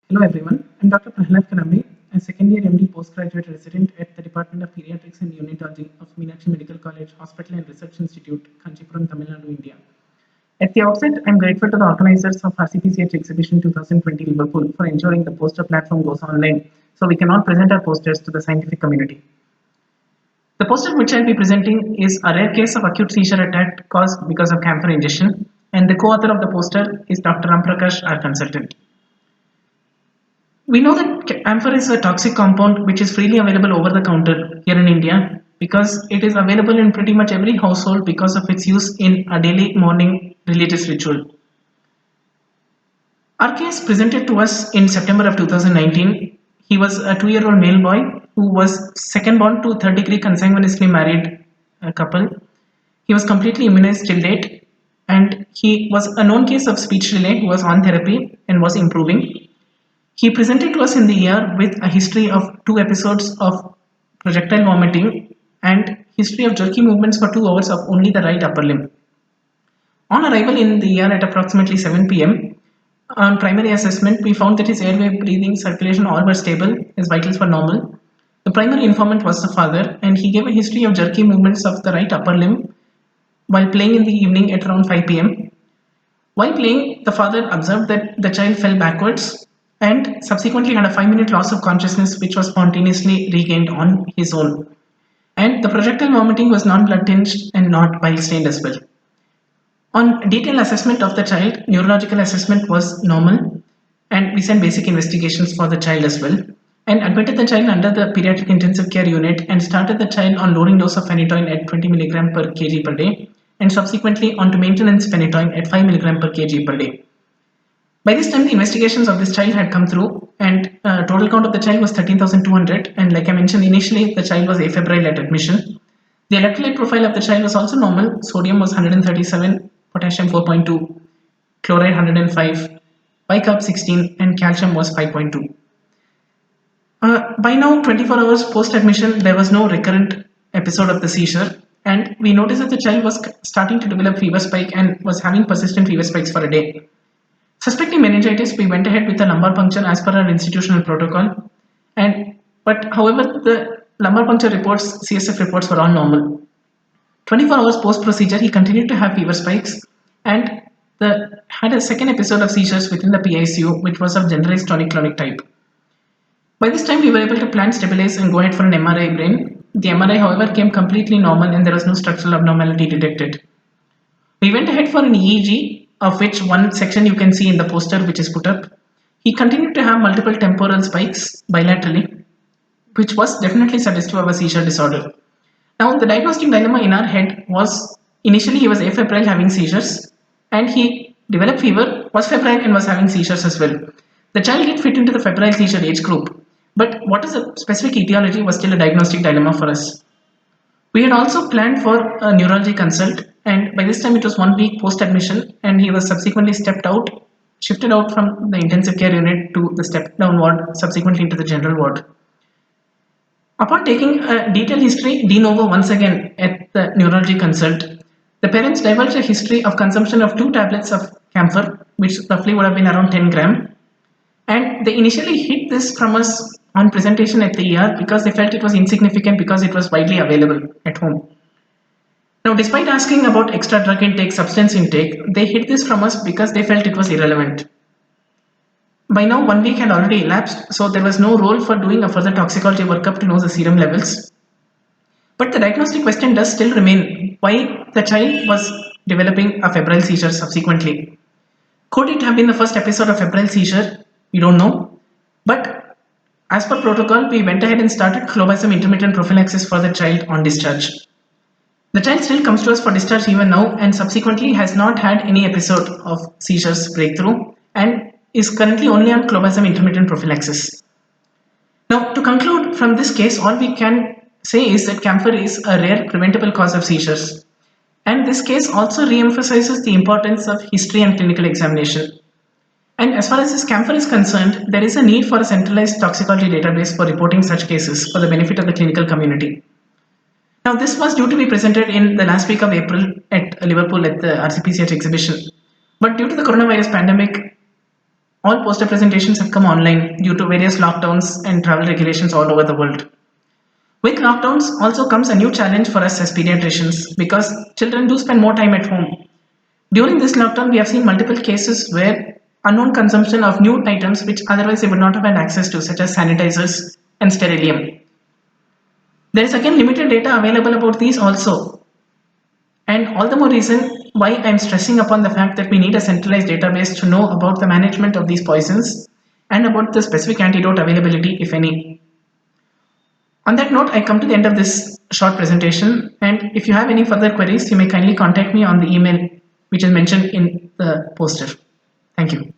Hello everyone, I'm Dr. Prahlad Kadambi, a second year MD postgraduate resident at the Department of Pediatrics and Neonatology of Meenakshi Medical College Hospital and Research Institute, Kanchipuram, Tamil Nadu, India. At the outset, I'm grateful to the organizers of RCPCH Exhibition 2020 Liverpool for ensuring the poster platform goes online so we can all present our posters to the scientific community. The poster which I'll be presenting is a rare case of acute seizure attack caused because of camphor ingestion, and the co-author of the poster is Dr. Ramprakash, our consultant. We know that camphor is a toxic compound which is freely available over the counter here in India because it is available in pretty much every household because of its use in a daily morning religious ritual. Our case presented to us in September of 2019. He was a 2-year-old male boy who was second born to third-degree consanguineously married couple. He was completely immunized till date, and he was a known case of speech delay who was on therapy and was improving. He presented to us in the ER with a history of 2 episodes of projectile vomiting and history of jerky movements for 2 hours of only the right upper limb. On arrival in the ER at approximately 7 p.m., on primary assessment, we found that his airway, breathing, circulation all were stable, his vitals were normal. The primary informant was the father, and he gave a history of jerky movements of the right upper limb while playing in the evening at around 5 p.m. While playing, the father observed that the child fell backwards and subsequently had a 5-minute loss of consciousness, which was spontaneously regained on his own. And the projectile vomiting was non blood tinged and not bile stained as well. On detailed assessment of the child, neurological assessment was normal, and we sent basic investigations for the child as well, and admitted the child under the pediatric intensive care unit and started the child on loading dose of phenytoin at 20 mg per kg per day, and subsequently onto maintenance phenytoin at 5 mg per kg per day. By this time, the investigations of this child had come through, and total count of the child was 13,200. And like I mentioned initially, the child was afebrile at admission. The electrolyte profile of the child was also normal. Sodium was 137, potassium 4.2, chloride 105, bicarb 16, and calcium was 5.2. By now, 24 hours post admission, there was no recurrent episode of the seizure, and we noticed that the child was starting to develop fever spike and was having persistent fever spikes for a day. Suspecting meningitis, we went ahead with a lumbar puncture as per our institutional protocol. But however, the lumbar puncture reports, CSF reports were all normal. 24 hours post procedure, he continued to have fever spikes and had a second episode of seizures within the PICU, which was of generalized tonic-clonic type. By this time, we were able to plan, stabilize, and go ahead for an MRI brain. The MRI, however, came completely normal and there was no structural abnormality detected. We went ahead for an EEG, of which one section you can see in the poster which is put up. He continued to have multiple temporal spikes bilaterally, which was definitely suggestive of a seizure disorder. Now, the diagnostic dilemma in our head was initially he was afebrile having seizures, and he developed fever, was febrile, and was having seizures as well. The child did fit into the febrile seizure age group, but what is the specific etiology was still a diagnostic dilemma for us. We had also planned for a neurology consult, and by this time it was 1 week post admission, and he was subsequently shifted out from the intensive care unit to the step down ward, subsequently into the general ward. Upon taking a detailed history de novo once again at the neurology consult, the parents divulged a history of consumption of 2 tablets of camphor, which roughly would have been around 10 gram, and they initially hid this from us on presentation at the ER because they felt it was insignificant because it was widely available at home. Now, despite asking about extra drug intake, substance intake, they hid this from us because they felt it was irrelevant. By now, 1 week had already elapsed, so there was no role for doing a further toxicology workup to know the serum levels. But the diagnostic question does still remain why the child was developing a febrile seizure subsequently. Could it have been the first episode of febrile seizure? We don't know. But as per protocol, we went ahead and started clobazam intermittent prophylaxis for the child on discharge. The child still comes to us for discharge even now and subsequently has not had any episode of seizures breakthrough and is currently only on clobazam intermittent prophylaxis. Now, to conclude from this case, all we can say is that camphor is a rare preventable cause of seizures. And this case also re-emphasizes the importance of history and clinical examination. And as far as this camphor is concerned, there is a need for a centralized toxicology database for reporting such cases for the benefit of the clinical community. Now, this was due to be presented in the last week of April at Liverpool at the RCPCH exhibition. But due to the coronavirus pandemic, All poster presentations have come online due to various lockdowns and travel regulations all over the world. With lockdowns also comes a new challenge for us as pediatricians because children do spend more time at home. During this lockdown, we have seen multiple cases where unknown consumption of new items which otherwise they would not have had access to, such as sanitizers and sterilium. There is again limited data available about these also, and all the more reason why I'm stressing upon the fact that we need a centralized database to know about the management of these poisons and about the specific antidote availability, if any. On that note, I come to the end of this short presentation, and if you have any further queries, you may kindly contact me on the email which is mentioned in the poster. Thank you.